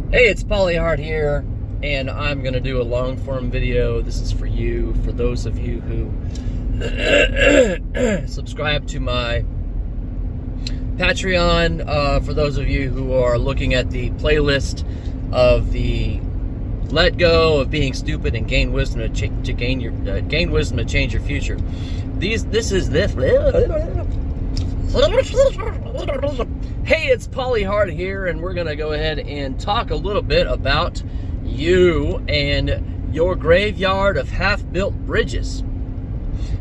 Hey, it's Polyhard here, and I'm going to do a long form video. This is for you, for those of you who subscribe to my Patreon, for those of you who are looking at the playlist of the let go of being stupid and gain wisdom to gain wisdom to change your future. Hey, it's Polyhard here, and we're going to go ahead and talk a little bit about you and your graveyard of half-built bridges.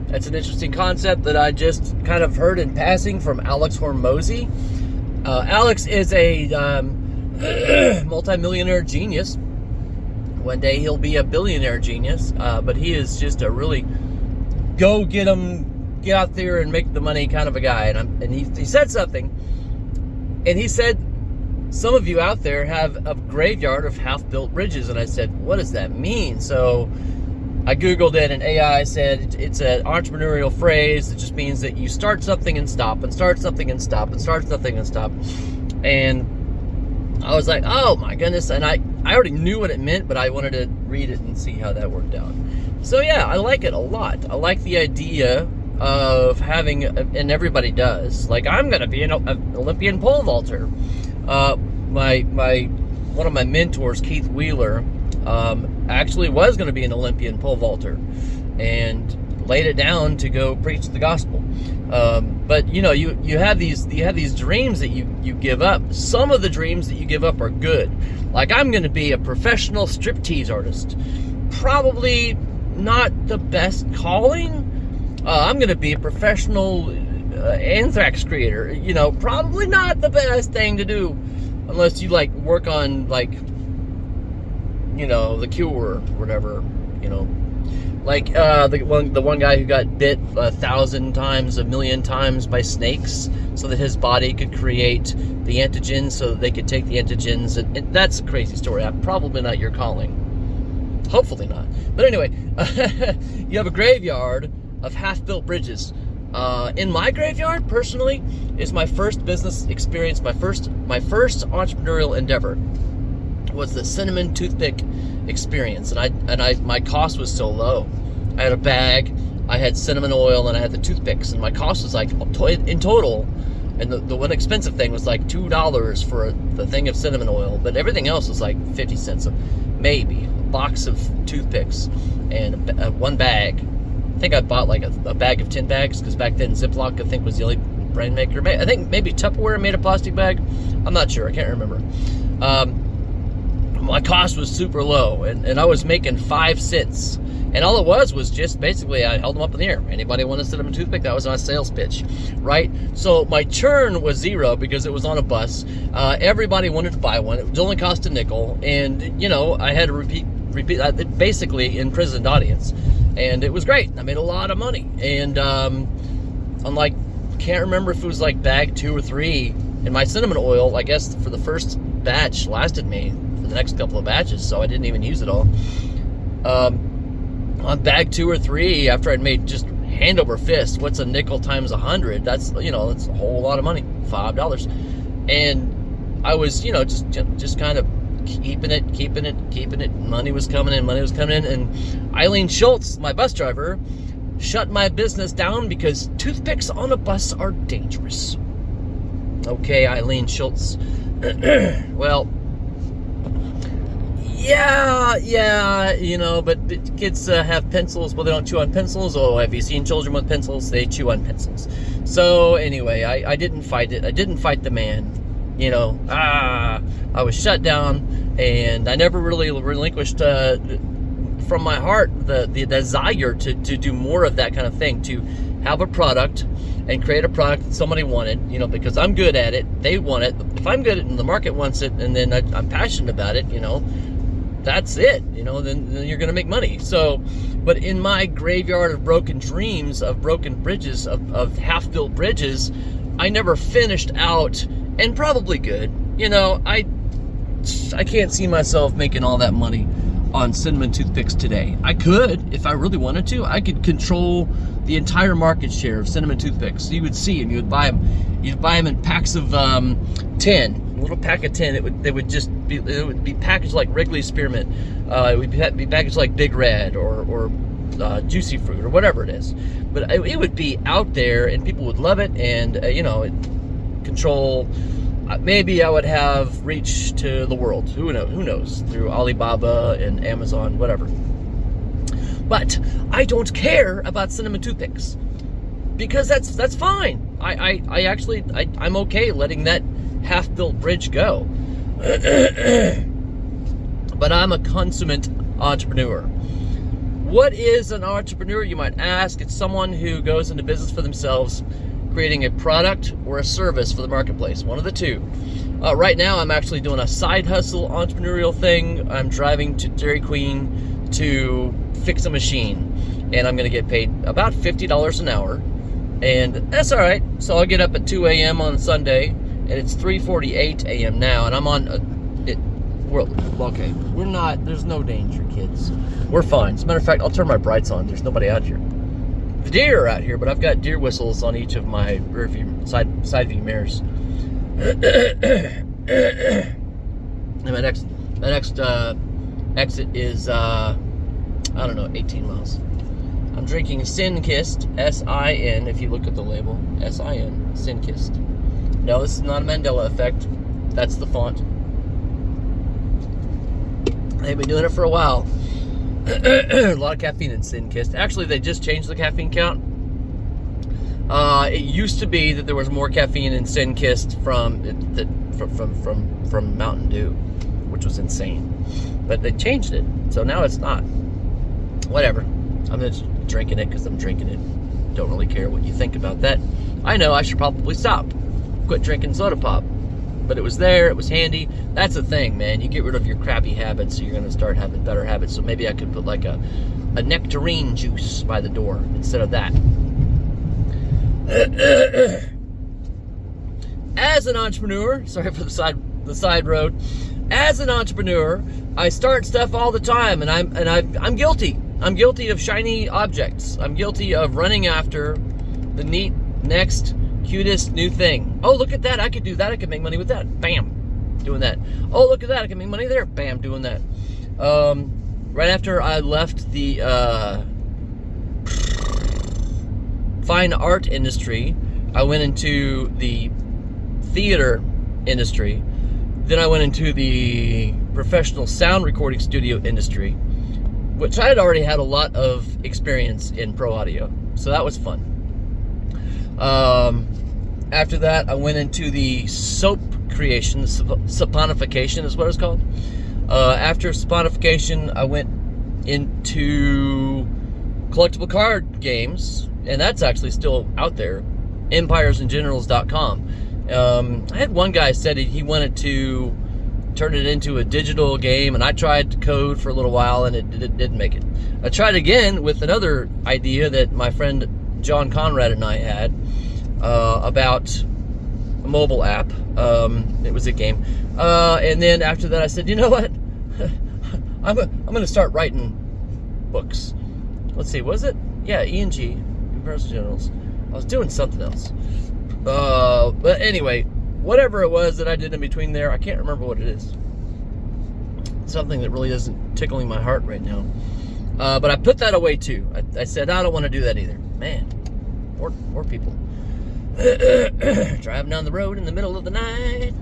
That's an interesting concept that I just kind of heard in passing from Alex Hormozi. Alex is a multimillionaire genius. One day he'll be a billionaire genius, but he is just a really get out there and make the money kind of a guy. And he said something. And he said, some of you out there have a graveyard of half-built bridges. And I said, what does that mean? So I Googled it, and AI said it's an entrepreneurial phrase that just means that you start something and stop, and start something and stop, and start something and stop. And I was like, oh my goodness. And I already knew what it meant, but I wanted to read it and see how that worked out. So yeah, I like it a lot. I like the idea of having, and everybody does, like, I'm gonna be an Olympian pole vaulter. One of my mentors, Keith Wheeler, actually was going to be an Olympian pole vaulter and laid it down to go preach the gospel. But you know, you have these dreams that you give up. Some of the dreams that you give up are good. Like, I'm going to be a professional striptease artist. Probably not the best calling. I'm going to be a professional anthrax creator. You know, probably not the best thing to do, unless you like work on, like, you know, The Cure or whatever. You know, like the one guy who got bit 1,000 times, 1,000,000 times by snakes, so that his body could create the antigens, so that they could take the antigens. And that's a crazy story. Probably not your calling. Hopefully not. But anyway, you have a graveyard of half-built bridges. In my graveyard, personally, is my first business experience. My first entrepreneurial endeavor was the cinnamon toothpick experience, and my cost was so low. I had a bag, I had cinnamon oil, and I had the toothpicks, and my cost was like, in total, and the one expensive thing was like $2 for the thing of cinnamon oil, but everything else was like 50 cents, maybe a box of toothpicks and one bag. I think I bought like a bag of 10 bags, because back then Ziploc, I think, was the only brand maker. I think maybe Tupperware made a plastic bag. I'm not sure. I can't remember. My cost was super low, and I was making 5 cents. And all it was just basically I held them up in the air. Anybody want to cinnamon toothpick? That was my sales pitch, right? So my churn was zero because it was on a bus. Everybody wanted to buy one. It only cost a nickel, and you know, I had to repeat basically imprisoned audience. And it was great. I made a lot of money. And unlike, can't remember if it was like bag 2 or 3. And my cinnamon oil, I guess, for the first batch lasted me for the next couple of batches, so I didn't even use it all. On bag 2 or 3, after I'd made just hand over fist, what's a nickel times 100? That's, you know, that's a whole lot of money, $5. And I was, you know, just kind of keeping it. Money was coming in, and Eileen Schultz, my bus driver, shut my business down because toothpicks on a bus are dangerous. Okay, Eileen Schultz. Well, yeah, you know, but kids have pencils, but they don't chew on pencils. Oh, have you seen children with pencils? They chew on pencils. So anyway, I didn't fight it. I didn't fight the man. You know, I was shut down, and I never really relinquished from my heart the desire to do more of that kind of thing, to have a product and create a product that somebody wanted, you know, because I'm good at it, they want it. If I'm good at it and the market wants it, and then I'm passionate about it, you know, that's it, you know, then you're going to make money. So, but in my graveyard of broken dreams, of broken bridges, of half-built bridges, I never finished out. And probably good. You know, I can't see myself making all that money on cinnamon toothpicks today. I could, if I really wanted to. I could control the entire market share of cinnamon toothpicks. You would see them. You'd buy them in packs of 10. little pack of 10. It would be packaged like Wrigley Spearmint. It would be packaged like Big Red or Juicy Fruit or whatever it is. But it would be out there, and people would love it, and it control. Maybe I would have reach to the world. Who knows? Through Alibaba and Amazon, whatever. But I don't care about cinnamon toothpicks, because that's fine. I'm okay letting that half-built bridge go. But I'm a consummate entrepreneur. What is an entrepreneur, you might ask? It's someone who goes into business for themselves, creating a product or a service for the marketplace. One of the two. Right now, I'm actually doing a side hustle entrepreneurial thing. I'm driving to Dairy Queen to fix a machine, and I'm going to get paid about $50 an hour, and that's all right. So I'll get up at 2 a.m. on Sunday, and it's 3:48 a.m. now, and I'm on it. Okay, we're not. There's no danger, kids. We're fine. As a matter of fact, I'll turn my brights on. There's nobody out here. The deer are out here, but I've got deer whistles on each of my rear view side view mirrors. And my next exit is I don't know, 18 miles. I'm drinking Sin-Kist, S-I-N, if you look at the label, S-I-N, Sin-Kist. No, this is not a Mandela effect. That's the font. They've been doing it for a while. A lot of caffeine in Sin-Kist. Actually, they just changed the caffeine count. It used to be that there was more caffeine in Sin-Kist from Mountain Dew, which was insane. But they changed it, so now it's not. Whatever. I'm just drinking it because I'm drinking it. Don't really care what you think about that. I know I should probably stop. Quit drinking soda pop. But it was there, it was handy. That's the thing, man. You get rid of your crappy habits, so you're going to start having better habits. So maybe I could put like a nectarine juice by the door instead of that. As an entrepreneur, sorry for the side road. As an entrepreneur, I start stuff all the time, and I'm guilty. I'm guilty of shiny objects. I'm guilty of running after the neat, next, cutest new thing. Oh, look at that. I could do that. I could make money with that. Bam. Doing that. Oh, look at that. I can make money there. Bam. Doing that. Right after I left the fine art industry, I went into the theater industry. Then I went into the professional sound recording studio industry, which I had already had a lot of experience in pro audio. So that was fun. After that, I went into the soap creation, saponification is what it's called. After saponification, I went into collectible card games, and that's actually still out there, empiresandgenerals.com. I had one guy said he wanted to turn it into a digital game, and I tried to code for a little while, and it didn't make it. I tried again with another idea that my friend John Conrad and I had about a mobile app. It was a game, and then after that I said, you know what, I'm going to start writing books. Let's see, was it? Yeah, E&G, Empires and Generals. I was doing something else. But anyway, whatever it was that I did in between there, I can't remember what it is. Something that really isn't tickling my heart right now. But I put that away too. I said, I don't want to do that either. Man, more people. Driving down the road in the middle of the night.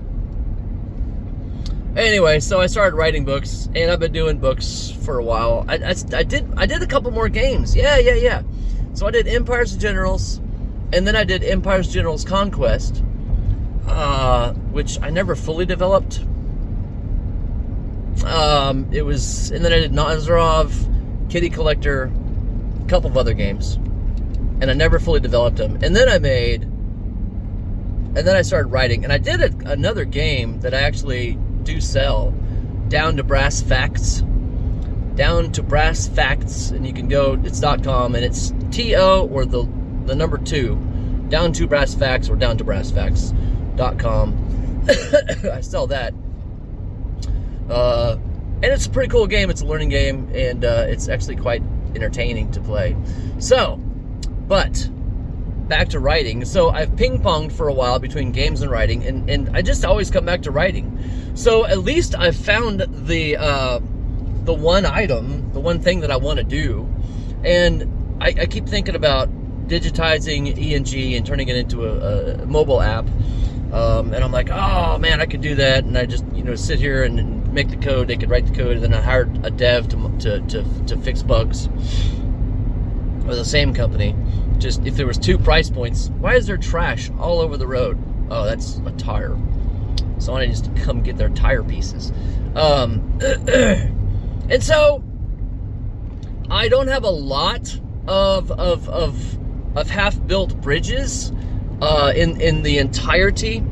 Anyway, so I started writing books, and I've been doing books for a while. I did a couple more games. Yeah. So I did Empires and Generals, and then I did Empires and Generals Conquest, which I never fully developed. And then I did Nazarov, Kitty Collector, a couple of other games, and I never fully developed them. And then I started writing, and I did another game that I actually do sell, Down to Brass Facts, and you can go, it's .com, and it's TO or the number 2, Down to Brass Facts or downtobrassfacts.com. I sell that. And it's a pretty cool game. It's a learning game, and it's actually quite entertaining to play. So, but back to writing. So I've ping-ponged for a while between games and writing, and I just always come back to writing. So at least I've found the one item, the one thing that I want to do. And I keep thinking about digitizing ENG and turning it into a mobile app. And I'm like, oh man, I could do that. And I just, sit here and make the code. They could write the code, and then I hired a dev to fix bugs. Or the same company. Just if there was 2 price points, why is there trash all over the road? Oh, that's a tire. Someone needs to come get their tire pieces. And so I don't have a lot of half-built bridges in the entirety,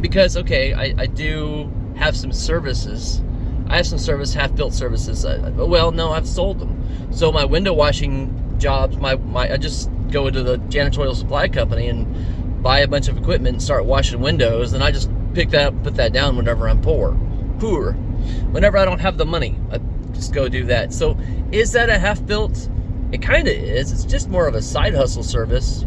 because I do have some services. I have some half-built services. Well, no, I've sold them. So my window washing jobs, I just go into the janitorial supply company and buy a bunch of equipment and start washing windows, and I just put that down whenever I'm poor. Whenever I don't have the money, I just go do that. So is that a half-built? It kind of is. It's just more of a side hustle service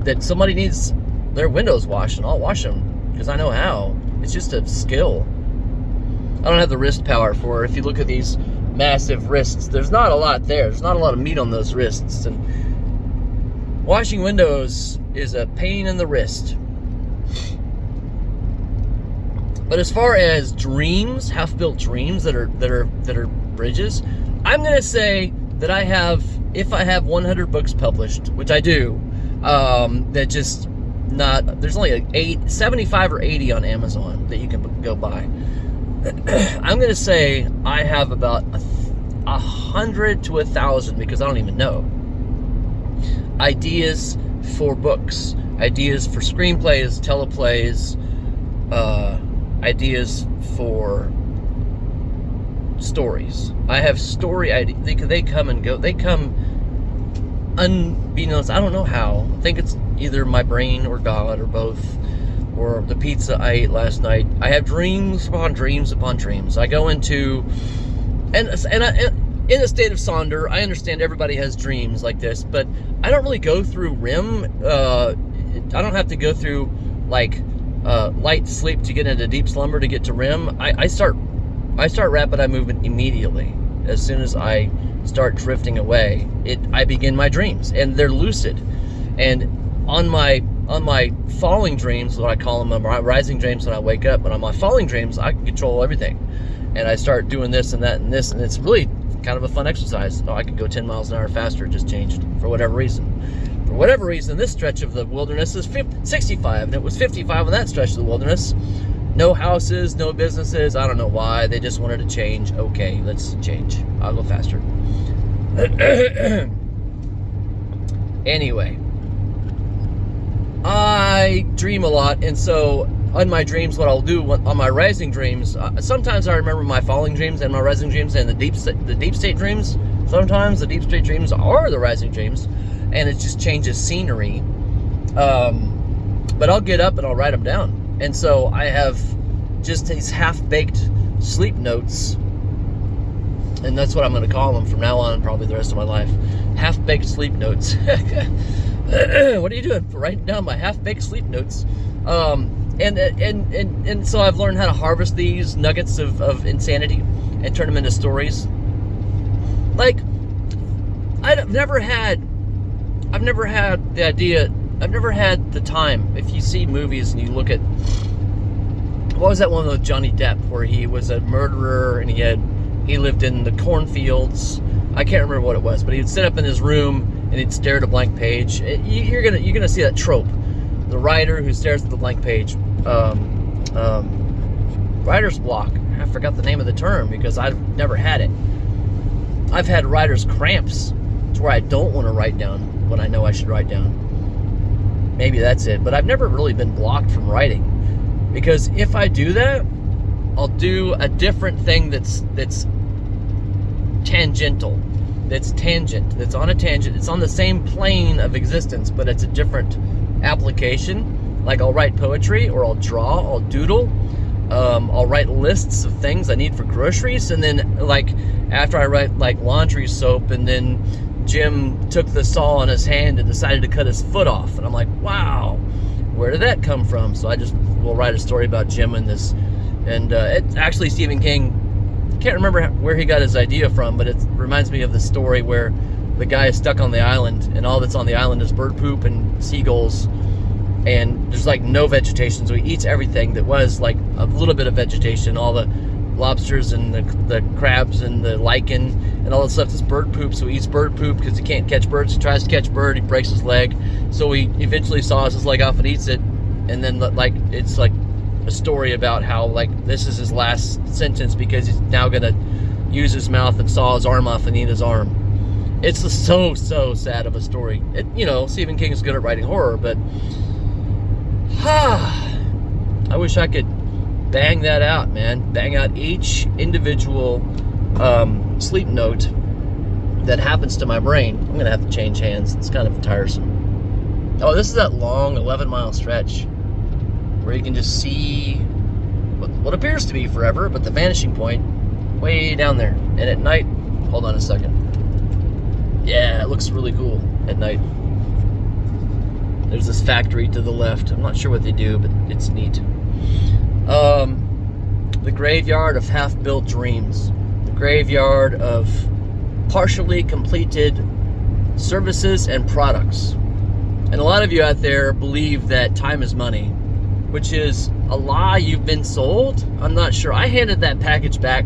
that somebody needs their windows washed, and I'll wash them because I know how. It's just a skill. I don't have the wrist power for it. If you look at these massive wrists, there's not a lot there. There's not a lot of meat on those wrists. And washing windows is a pain in the wrist. But as far as dreams, half-built dreams that are bridges, I'm gonna say that if I have 100 books published, which I do, there's only like 75 or 80 on Amazon that you can go buy. I'm gonna say I have about 100 to 1,000, because I don't even know, ideas for books, ideas for screenplays, teleplays, ideas for stories. I have story ideas. They come and go. They come unbeknownst. I don't know how. I think it's either my brain or God or both, or the pizza I ate last night. I have dreams upon dreams upon dreams. I go into, in the state of Sonder, I understand everybody has dreams like this, but I don't really go through REM. I don't have to go through light sleep to get into deep slumber to get to REM. I start rapid eye movement immediately. As soon as I start drifting away, I begin my dreams, and they're lucid. And on my falling dreams, what I call them, my rising dreams, when I wake up, but on my falling dreams, I can control everything. And I start doing this and that and this, and it's really kind of a fun exercise. I could go 10 miles an hour faster, just changed for whatever reason. For whatever reason, this stretch of the wilderness is 65, and it was 55 on that stretch of the wilderness. No houses, no businesses. I don't know why. They just wanted to change. Okay, let's change. I'll go faster. Anyway, I dream a lot, and so on my dreams, what I'll do on my rising dreams, sometimes I remember my falling dreams and my rising dreams and the deep state dreams. Sometimes the deep state dreams are the rising dreams, and it just changes scenery. But I'll get up and I'll write them down. And so I have just these half-baked sleep notes, and that's what I'm going to call them from now on, probably the rest of my life. Half-baked sleep notes. What are you doing? Writing down my half-baked sleep notes. And so I've learned how to harvest these nuggets of insanity and turn them into stories. Like, I've never had the idea. I've never had the time. If you see movies and you look at, what was that one with Johnny Depp where he was a murderer and he lived in the cornfields? I can't remember what it was, but he'd sit up in his room and he'd stare at a blank page. You're gonna see that trope. The writer who stares at the blank page. Writer's block. I forgot the name of the term because I've never had it. I've had writer's cramps. It's where I don't want to write down when I know I should write down. Maybe that's it, but I've never really been blocked from writing, because if I do that, I'll do a different thing that's tangential, that's on a tangent, it's on the same plane of existence, but it's a different application. Like I'll write poetry, or I'll draw, I'll doodle, I'll write lists of things I need for groceries, and then like after I write like laundry soap, and then Jim took the saw in his hand and decided to cut his foot off. And I'm like, wow, where did that come from? So I just will write a story about Jim and this. And it's actually Stephen King. Can't remember where he got his idea from, but it reminds me of the story where the guy is stuck on the island, and all that's on the island is bird poop and seagulls, and there's like no vegetation, so he eats everything that was like a little bit of vegetation, all the lobsters and the crabs and the lichen and all that stuff is bird poop. So he eats bird poop because he can't catch birds. He tries to catch bird, he breaks his leg, so he eventually saws his leg off and eats it. And then like it's like a story about how like this is his last sentence because he's now gonna use his mouth and saw his arm off and eat his arm. It's so sad of a story. Stephen King is good at writing horror, but I wish I could bang that out, man. Bang out each individual sleep note that happens to my brain. I'm gonna have to change hands. It's kind of tiresome. Oh, this is that long 11-mile stretch where you can just see what appears to be forever, but the vanishing point way down there. And at night, hold on a second. Yeah, it looks really cool at night. There's this factory to the left. I'm not sure what they do, but it's neat. The graveyard of half-built dreams. The graveyard of partially completed services and products. And a lot of you out there believe that time is money, which is a lie you've been sold. I'm not sure. I handed that package back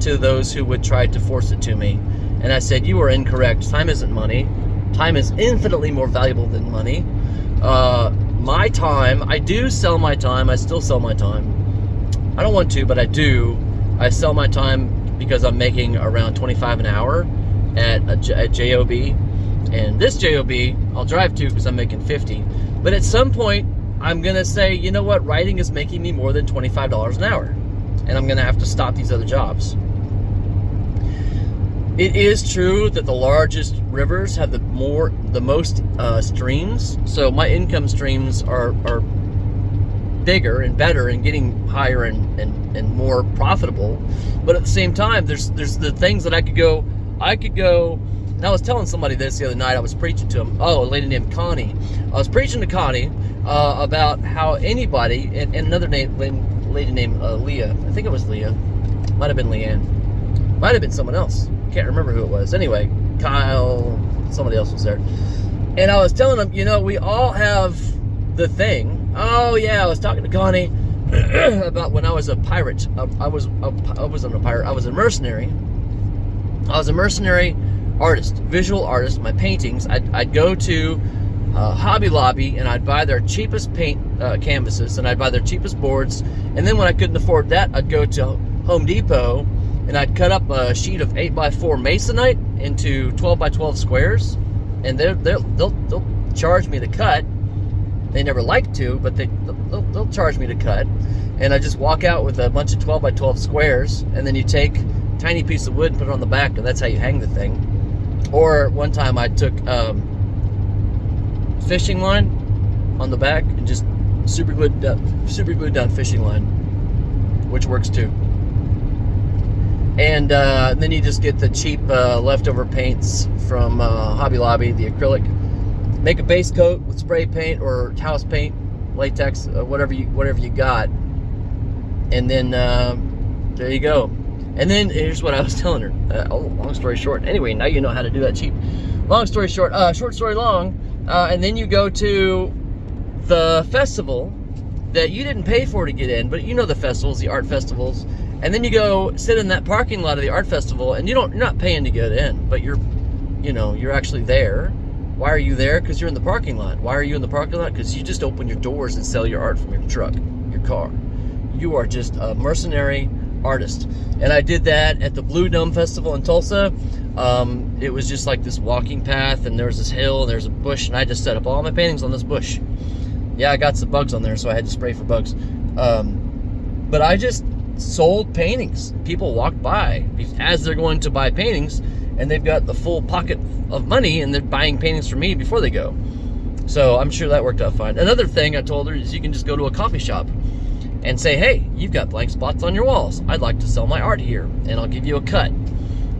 to those who would try to force it to me. And I said, you are incorrect. Time isn't money. Time is infinitely more valuable than money. My time, I do sell my time. I still sell my time. I don't want to, but I do. I sell my time because I'm making around $25 an hour at JOB. And this JOB, I'll drive to because I'm making $50. But at some point, I'm going to say, you know what? Writing is making me more than $25 an hour. And I'm going to have to stop these other jobs. It is true that the largest rivers have the most streams. So my income streams are bigger and better and getting higher and more profitable. But at the same time, there's the things that I could go, and I was telling somebody this the other night. I was preaching to him. Oh, a lady named Connie. I was preaching to Connie about how anybody, and another lady named Leah. I think it was Leah. Might have been Leanne. Might have been someone else. Can't remember who it was. Anyway, Kyle, somebody else was there. And I was telling them, we all have the thing. Oh yeah, I was talking to Connie about when I was a pirate. I wasn't a pirate. I was a mercenary. I was a mercenary artist, visual artist. My paintings, I'd go to Hobby Lobby and I'd buy their cheapest paint canvases and I'd buy their cheapest boards. And then when I couldn't afford that, I'd go to Home Depot and I'd cut up a sheet of 8x4 masonite into 12x12 squares, and they'll charge me to cut. They never like to, but they'll charge me to cut. And I just walk out with a bunch of 12x12 squares, and then you take a tiny piece of wood and put it on the back, and that's how you hang the thing. Or one time I took fishing line on the back and just super glued down fishing line, which works too. And then you just get the cheap leftover paints from Hobby Lobby, the acrylic. Make a base coat with spray paint or house paint, latex, whatever you got. And then there you go. And then here's what I was telling her. Long story short. Anyway, now you know how to do that cheap. Long story short, short story long. And then you go to the festival that you didn't pay for to get in, but the festivals, the art festivals. And then you go sit in that parking lot of the art festival, and you're not paying to get in, but you're actually there. Why are you there? Because you're in the parking lot. Why are you in the parking lot? Because you just open your doors and sell your art from your truck, your car. You are just a mercenary artist. And I did that at the Blue Dome Festival in Tulsa. It was just like this walking path, and there was this hill, and there's a bush, and I just set up all my paintings on this bush. Yeah, I got some bugs on there, so I had to spray for bugs. But I just sold paintings. People walk by as they're going to buy paintings, and they've got the full pocket of money, and they're buying paintings from me before they go. So I'm sure that worked out fine. Another thing I told her is you can just go to a coffee shop and say, hey, you've got blank spots on your walls. I'd like to sell my art here, and I'll give you a cut.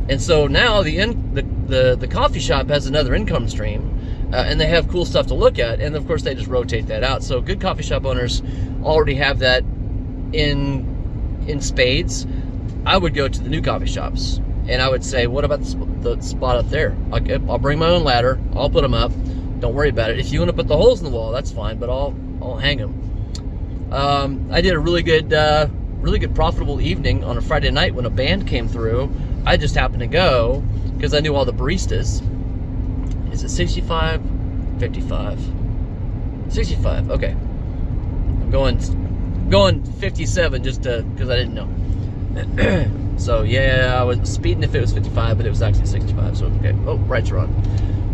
And so now the coffee shop has another income stream, and they have cool stuff to look at, and of course they just rotate that out. So good coffee shop owners already have that in spades. I would go to the new coffee shops, and I would say, what about the spot up there? I'll bring my own ladder, I'll put them up, don't worry about it. If you want to put the holes in the wall, that's fine, but I'll hang them. I did a really good profitable evening on a Friday night when a band came through. I just happened to go because I knew all the baristas. Is it 65? 55? 65, okay. I'm going 57 just because I didn't know. So yeah, I was speeding if it was 55, but it was actually 65, so okay. Oh, rights are on.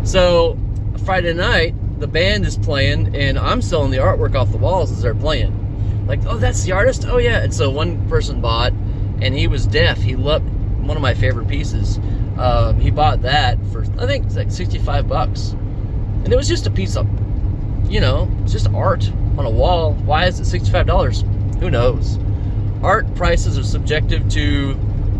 So Friday night, the band is playing, and I'm selling the artwork off the walls as they're playing. Like, oh, that's the artist? Oh yeah. And so one person bought, and he was deaf. He loved one of my favorite pieces. He bought that for, I think it's like $65. And it was just a piece of, it's just art on a wall. Why is it $65? Who knows? Art prices are subjective to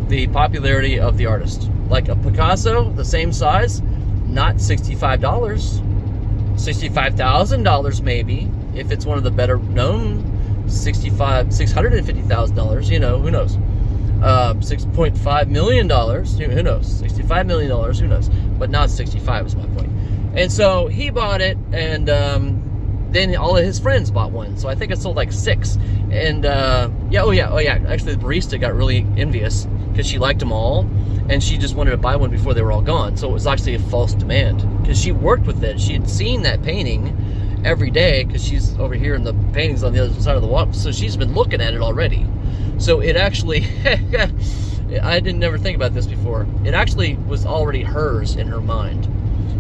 the popularity of the artist. Like a Picasso, the same size, not $65. $65,000 maybe, if it's one of the better known. $650,000, who knows? $6.5 million, who knows? $65 million, who knows? But not 65 is my point. And so he bought it, and then all of his friends bought one. So I think it sold like 6. And oh yeah. Actually, the barista got really envious because she liked them all, and she just wanted to buy one before they were all gone. So it was actually a false demand because she worked with it. She had seen that painting every day because she's over here and the painting's on the other side of the wall, so she's been looking at it already. So it actually I didn't never think about this before. It actually was already hers in her mind.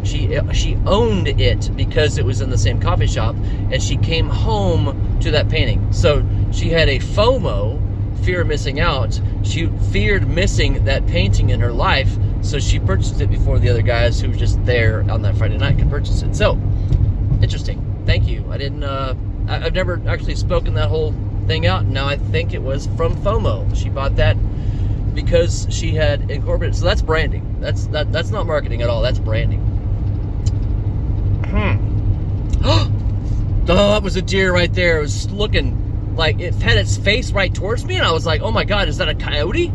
She owned it because it was in the same coffee shop, and she came home to that painting. So she had a FOMO, fear of missing out. She feared missing that painting in her life, so she purchased it before the other guys who were just there on that Friday night could purchase it. So interesting. Thank you. I didn't. I've never actually spoken that whole thing out. Now I think it was from FOMO. She bought that because she had incorporated. So that's branding. That's not marketing at all. That's branding. Oh, that was a deer right there. It was looking like it had its face right towards me, and I was like, "Oh my God, is that a coyote?"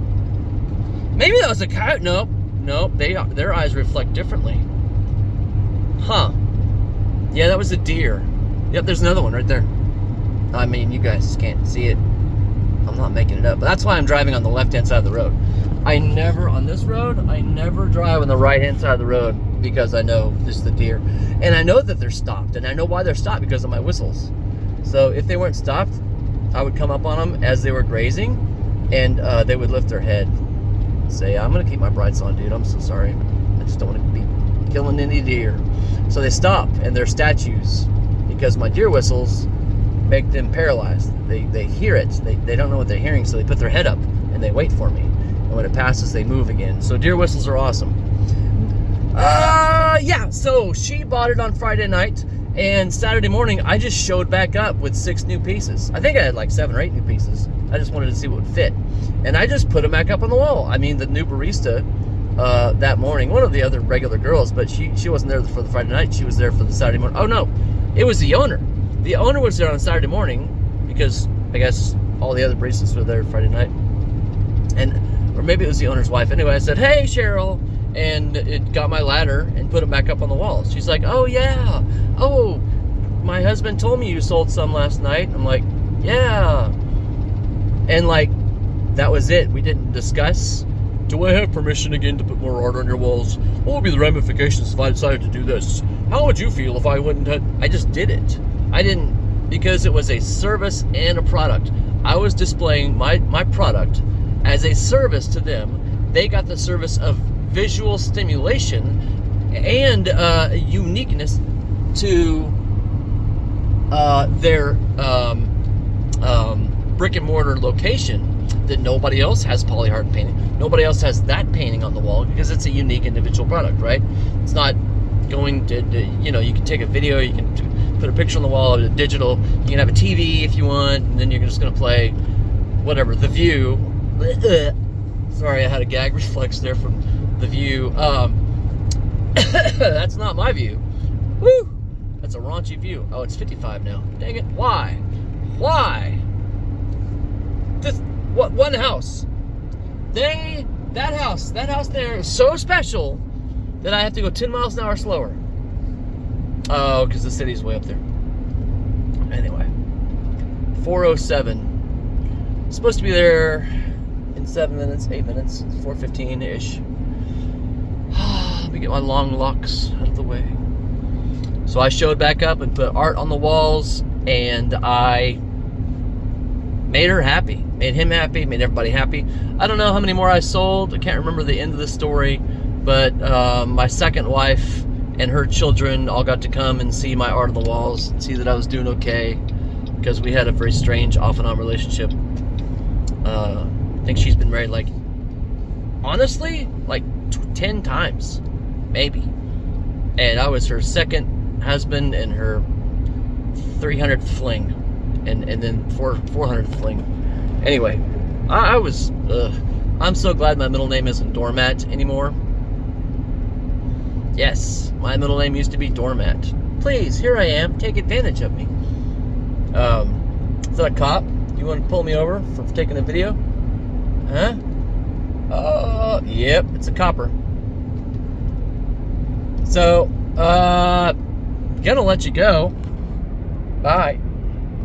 Maybe that was a coyote. Nope. Their eyes reflect differently. Huh. Yeah, that was a deer. Yep, there's another one right there. I mean, you guys can't see it. I'm not making it up. But that's why I'm driving on the left-hand side of the road. On this road, I never drive on the right-hand side of the road because I know this is the deer. And I know that they're stopped. And I know why they're stopped because of my whistles. So if they weren't stopped, I would come up on them as they were grazing, and they would lift their head and say, I'm going to keep my brights on, dude. I'm so sorry. I just don't want to be killing any deer. So they stop, and they're statues because my deer whistles make them paralyzed. They hear it. They don't know what they're hearing, so they put their head up and they wait for me. And when it passes, they move again. So deer whistles are awesome. Yeah, so she bought it on Friday night, and Saturday morning I just showed back up with 6 new pieces. I think I had like 7 or 8 new pieces. I just wanted to see what would fit. And I just put them back up on the wall. I mean, the new barista that morning, one of the other regular girls, but she wasn't there for the Friday night. She was there for the Saturday morning. Oh no, it was the owner. The owner was there on Saturday morning because I guess all the other baristas were there Friday night. Or maybe it was the owner's wife. Anyway, I said, hey, Cheryl, and it got my ladder and put it back up on the wall. She's like, oh yeah, oh, my husband told me you sold some last night. I'm like, yeah. And like, that was it. We didn't discuss, do I have permission again to put more art on your walls? What would be the ramifications if I decided to do this? How would you feel if I wouldn't have? I just did it. I didn't, because it was a service and a product. I was displaying my product as a service to them. They got the service of visual stimulation and uniqueness to their brick and mortar location that nobody else has polyart painting. Nobody else has that painting on the wall because it's a unique individual product, right? It's not going to you can take a video, you can put a picture on the wall, a digital, you can have a TV if you want, and then you're just going to play whatever, The View. Sorry, I had a gag reflex there from the view. That's not my view. Woo! That's a raunchy view. Oh, it's 55 now. Dang it. Why? Why? This, what, one house. That house there is so special that I have to go 10 miles an hour slower. Oh, because the city's way up there. Anyway, 4:07. Supposed to be there in 7 minutes, 8 minutes, 4:15-ish. Let me get my long locks out of the way. So I showed back up and put art on the walls, and I made her happy, made him happy, made everybody happy. I don't know how many more I sold. I can't remember the end of the story, but my second wife and her children all got to come and see my art on the walls and see that I was doing okay, because we had a very strange off and on relationship. I think she's been married, like, honestly, like 10 times, maybe. And I was her second husband and her 300th fling, and then 400th fling. Anyway, I'm so glad my middle name isn't Doormat anymore. Yes, my middle name used to be Doormat. Please, here I am. Take advantage of me. Is that a cop? You want to pull me over for taking a video? Huh? Oh, yep, it's a copper. So, gonna let you go. Bye.